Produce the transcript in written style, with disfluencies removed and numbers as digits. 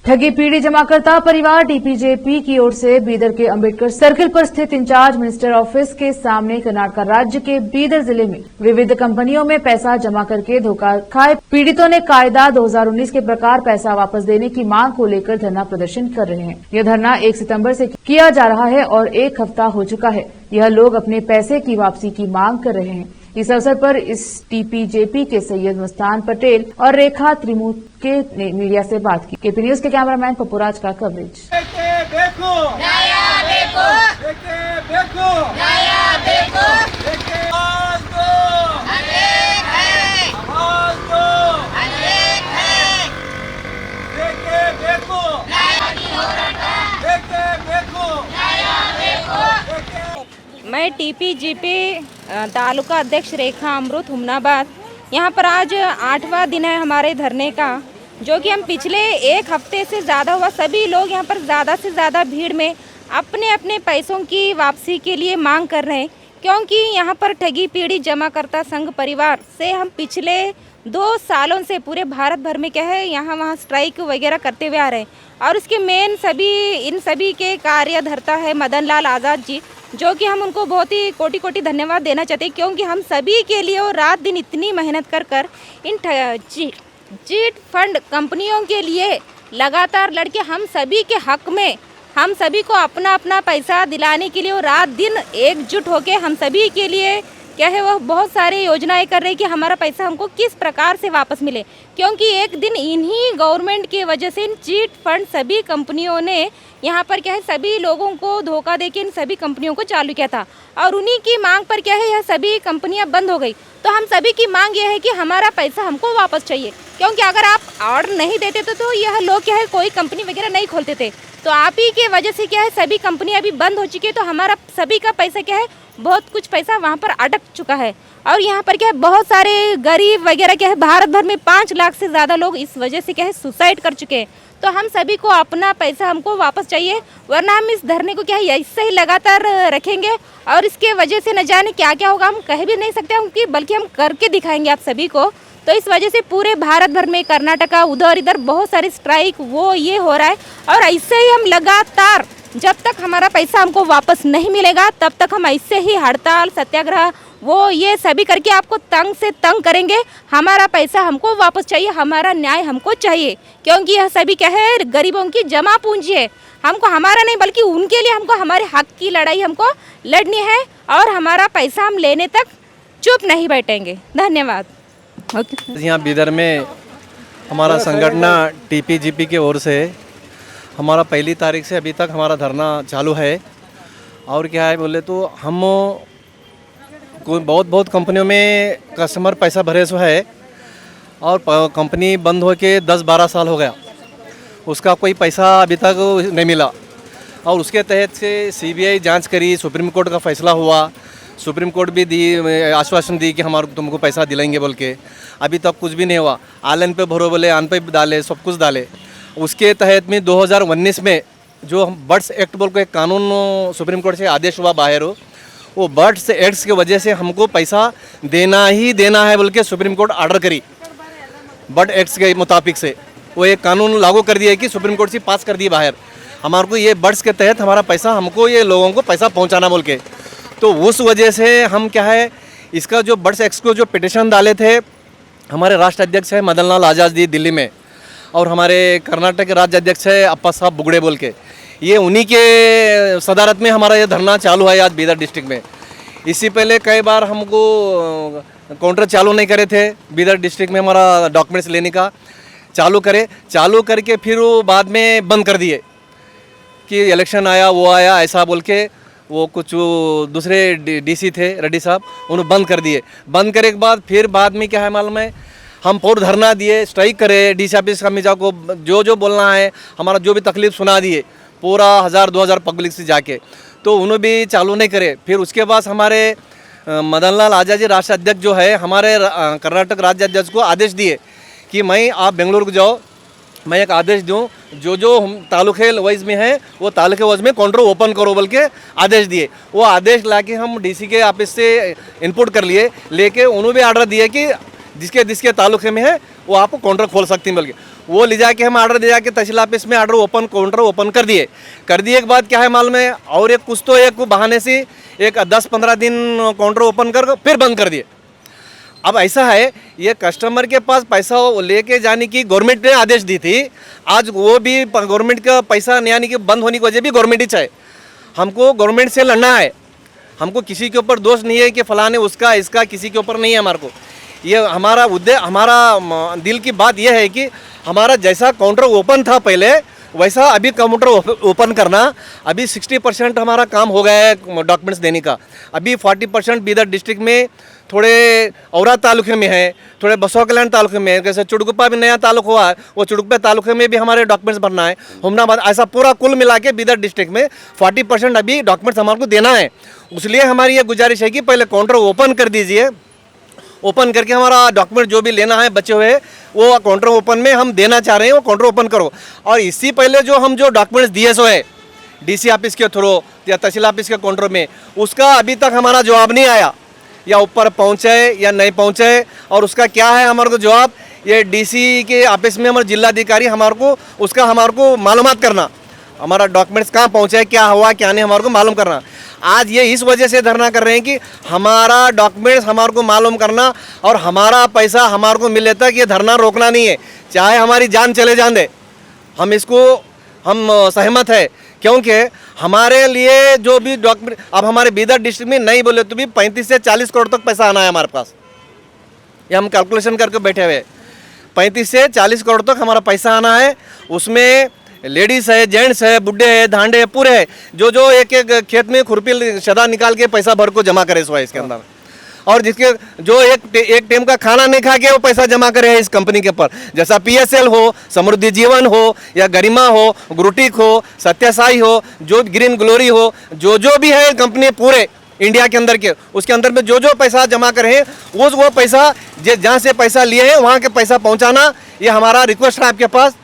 ठगी पीढ़ी जमाकर्ता परिवार टीपीजेपी की ओर से बीदर के अंबेडकर सर्किल पर स्थित इंचार्ज मिनिस्टर ऑफिस के सामने कर्नाटक राज्य के बीदर जिले में विविध कंपनियों में पैसा जमा करके धोखा खाए पीड़ितों ने कायदा 2019 के प्रकार पैसा वापस देने की मांग को लेकर धरना प्रदर्शन कर रहे हैं। यह धरना 1 सितंबर से किया जा रहा है और 1 हफ्ता हो चुका है। यह लोग अपने पैसे की वापसी की मांग कर रहे हैं। इस अवसर पर इस टीपीजेपी के सैयद मुस्तान पटेल और रेखा त्रिमूर्ति ने मीडिया से बात की। केपी न्यूज के कैमरामैन पप्पूराज का कवरेज। मैं टीपीजीपी तालुका अध्यक्ष रेखा अमृत हुमनाबाद। यहाँ पर आज 8वां दिन है हमारे धरने का, जो कि हम पिछले 1 हफ्ते से ज़्यादा हुआ सभी लोग यहाँ पर ज़्यादा से ज़्यादा भीड़ में अपने अपने पैसों की वापसी के लिए मांग कर रहे हैं, क्योंकि यहाँ पर ठगी पीढ़ी जमाकर्ता संघ परिवार से हम पिछले 2 सालों से पूरे भारत भर में क्या है यहाँ वहाँ स्ट्राइक वगैरह करते हुए आ रहे हैं। और उसके मेन इन सभी के कार्यधर्ता है मदन लाल आज़ाद जी, जो कि हम उनको बहुत ही कोटि कोटि धन्यवाद देना चाहते हैं, क्योंकि हम सभी के लिए और रात दिन इतनी मेहनत कर इन चीट फंड कंपनियों के लिए लगातार लड़के हम सभी के हक में हम सभी को अपना अपना पैसा दिलाने के लिए और रात दिन एकजुट होकर हम सभी के लिए क्या है वो बहुत सारी योजनाएं कर रही है कि हमारा पैसा हमको किस प्रकार से वापस मिले, क्योंकि एक दिन इन्हीं गवर्नमेंट की वजह से इन चीट फंड सभी कंपनियों ने यहाँ पर क्या है सभी लोगों को धोखा देके इन सभी कंपनियों को चालू किया था और उन्हीं की मांग पर क्या है यह सभी कंपनियां बंद हो गई। तो हम सभी की मांग यह है कि हमारा पैसा हमको वापस चाहिए, क्योंकि अगर आप ऑर्डर नहीं देते तो यह लोग क्या है कोई कंपनी वगैरह नहीं खोलते थे। तो आप ही के वजह से क्या है सभी कंपनियां अभी बंद हो चुकी है, तो हमारा सभी का पैसा क्या है बहुत कुछ पैसा वहाँ पर अटक चुका है। और यहाँ पर क्या है बहुत सारे गरीब वगैरह क्या है भारत भर में 5 लाख से ज़्यादा लोग इस वजह से क्या है सुसाइड कर चुके हैं। तो हम सभी को अपना पैसा हमको वापस चाहिए, वरना हम इस धरने को क्या है ऐसे ही लगातार रखेंगे और इसके वजह से न जाने क्या क्या होगा हम कह भी नहीं सकते, क्योंकि बल्कि हम करके दिखाएंगे आप सभी को। तो इस वजह से पूरे भारत भर में कर्नाटका उधर इधर बहुत सारी स्ट्राइक वो ये हो रहा है और ऐसे ही हम लगातार जब तक हमारा पैसा हमको वापस नहीं मिलेगा तब तक हम ऐसे ही हड़ताल सत्याग्रह वो ये सभी करके आपको तंग से तंग करेंगे। हमारा पैसा हमको वापस चाहिए, हमारा न्याय हमको चाहिए, क्योंकि यह सभी क्या है गरीबों की जमा पूंजी है। हमको हमारा नहीं बल्कि उनके लिए हमको हमारे हक की लड़ाई हमको लड़नी है और हमारा पैसा हम लेने तक चुप नहीं बैठेंगे। धन्यवाद। यहाँ बीदर में हमारा संगठन टीपीजीपी की ओर से हमारा 1 तारीख से अभी तक हमारा धरना चालू है। और क्या है बोले तो हम कोई बहुत कंपनियों में कस्टमर पैसा भरे सो है और कंपनी बंद हो के 10-12 साल हो गया, उसका कोई पैसा अभी तक नहीं मिला। और उसके तहत से सीबीआई जांच करी, सुप्रीम कोर्ट का फैसला हुआ, सुप्रीम कोर्ट भी आश्वासन दी कि हमारे तुमको पैसा दिलाएंगे बोल के, अभी तक कुछ भी नहीं हुआ। ऑनलाइन पे भरो बोले, ऑन पे डाले, सब कुछ डाले। उसके तहत में 2019 में जो हम बर्ड्स एक्ट बोल के एक कानून सुप्रीम कोर्ट से आदेश हुआ बाहर हो, वो बर्ड्स एक्ट की वजह से हमको पैसा देना ही देना है बोल के सुप्रीम कोर्ट ऑर्डर करी। बर्ड एक्ट के मुताबिक से वो एक कानून लागू कर दिया कि सुप्रीम कोर्ट से पास कर दिए बाहर हमारे को ये बर्ड्स के तहत हमारा पैसा हमको ये लोगों को पैसा पहुंचाना बोल के। तो उस वजह से हम क्या है इसका जो बर्ड्स एक्ट को जो पिटिशन डाले थे हमारे राष्ट्र अध्यक्ष है मदन लाल आज़ाद जी दिल्ली में, और हमारे कर्नाटक के राज्य अध्यक्ष है अप्पा साहब बुगड़े बोल के, ये उन्हीं के सदारत में हमारा ये धरना चालू है आज बीदर डिस्ट्रिक्ट में। इससे पहले कई बार हमको काउंटर चालू नहीं करे थे बीदर डिस्ट्रिक्ट में, हमारा डॉक्यूमेंट्स लेने का चालू करके फिर वो बाद में बंद कर दिए कि इलेक्शन आया वो आया ऐसा बोल के। वो कुछ दूसरे डीसी थे रेड्डी साहब, उन्होंने बंद कर दिए। बंद करने के बाद फिर बाद में क्या है मालूम है हम पूरा धरना दिए, स्ट्राइक करे, डीसी ऑफिस का मिजा को जो बोलना है हमारा जो भी तकलीफ सुना दिए पूरा 1000-2000 पब्लिक से जाके, तो उन्होंने भी चालू नहीं करे। फिर उसके बाद हमारे मदन लाल आज़ाद जी राष्ट्र अध्यक्ष जो है हमारे कर्नाटक राज्य अध्यक्ष को आदेश दिए कि मैं आप बेंगलुरु को जाओ, मैं एक आदेश दूं जो हम तालुके वाइज में है वो तालुके वाइज में काउंटर ओपन करो बोल के आदेश दिए। वो आदेश लाके हम डीसी के ऑफिस से इनपुट कर लिए, लेके उन्होंने भी ऑर्डर दिए कि जिसके तालुके में है वो आप काउंटर खोल सकती हैं बोल के। वो ले जाके हम ऑर्डर दे जाके तहसील ऑफिस में ऑर्डर ओपन काउंटर ओपन कर दिए के बाद क्या है मालूम है, और एक कुछ तो एक बहाने से एक 10-15 दिन काउंटर ओपन कर फिर बंद कर दिए। अब ऐसा है, ये कस्टमर के पास पैसा लेके जाने की गवर्नमेंट ने आदेश दी थी, आज वो भी गवर्नमेंट का पैसा यानी कि बंद होने की वजह भी गवर्नमेंट ही चाहे। हमको गवर्नमेंट से लड़ना है, हमको किसी के ऊपर दोष नहीं है कि फलाने उसका इसका किसी के ऊपर नहीं है। हमारे को ये हमारा उद्देश्य, हमारा दिल की बात यह है कि हमारा जैसा काउंटर ओपन था पहले वैसा अभी काउंटर ओपन करना। अभी 60% हमारा काम हो गया है डॉक्यूमेंट्स देने का। अभी 40% बीदर डिस्ट्रिक्ट में, थोड़े औरा तालुके में है, थोड़े बसवा कल्याण तालुके में है, जैसे चुड़कुप्पा भी नया तालुक हुआ है, वो चुड़कुप्पा तालुके में भी हमारे डॉक्यूमेंट्स भरना है, हुमनाबाद, ऐसा पूरा कुल मिला के बीदर डिस्ट्रिक्ट में 40% अभी डॉक्यूमेंट्स हमारे को देना है। इसलिए हमारी ये गुजारिश है कि पहले काउंटर ओपन कर दीजिए, ओपन करके हमारा डॉक्यूमेंट जो भी लेना है बचे हुए वो काउंटर ओपन में हम देना चाह रहे हैं, वो काउंटर ओपन करो। और इससे पहले जो हम जो डॉक्यूमेंट्स दिए सो है डीसी ऑफिस के थ्रू या तहसील ऑफिस के काउंटर में, उसका अभी तक हमारा जवाब नहीं आया, या ऊपर पहुँचे या नहीं पहुँचे, और उसका क्या है हमारे को जवाब, ये डीसी के ऑफिस में हमारे जिलाधिकारी हमारे को उसका हमारे को मालूमात करना, हमारा डॉक्यूमेंट्स कहाँ पहुँचे, क्या हुआ क्या नहीं, हमारे को मालूम करना। आज ये इस वजह से धरना कर रहे हैं कि हमारा डॉक्यूमेंट्स हमारे को मालूम करना और हमारा पैसा हमारे को मिले तक ये धरना रोकना नहीं है, चाहे हमारी जान चले जान दे, हम इसको हम सहमत है। क्योंकि हमारे लिए जो भी डॉक्यूमेंट, अब हमारे बीदर डिस्ट्रिक्ट में नहीं बोले तो भी 35 से 40 करोड़ तक पैसा आना है हमारे पास, ये हम कैलकुलेशन करके बैठे हुए। 35 से 40 करोड़ तक हमारा पैसा आना है, उसमें लेडीज़ है, जेंट्स है, बुढ़े है, धांडे है, पूरे है, जो जो एक एक खेत में खुरपी शदा निकाल के पैसा भर को जमा करे सो है इसके अंदर। और जिसके जो एक टाइम का खाना नहीं खा के वो पैसा जमा करे है इस कंपनी के ऊपर, जैसा PSL हो, समृद्धि जीवन हो, या गरिमा हो, ग्रुटिक हो, सत्यासाई हो, जो ग्रीन ग्लोरी हो, जो भी है कंपनी पूरे इंडिया के अंदर के, उसके अंदर में जो पैसा जमा करे हैं वो पैसा जहाँ से पैसा लिए हैं वहाँ के पैसा पहुँचाना, ये हमारा रिक्वेस्ट है आपके पास।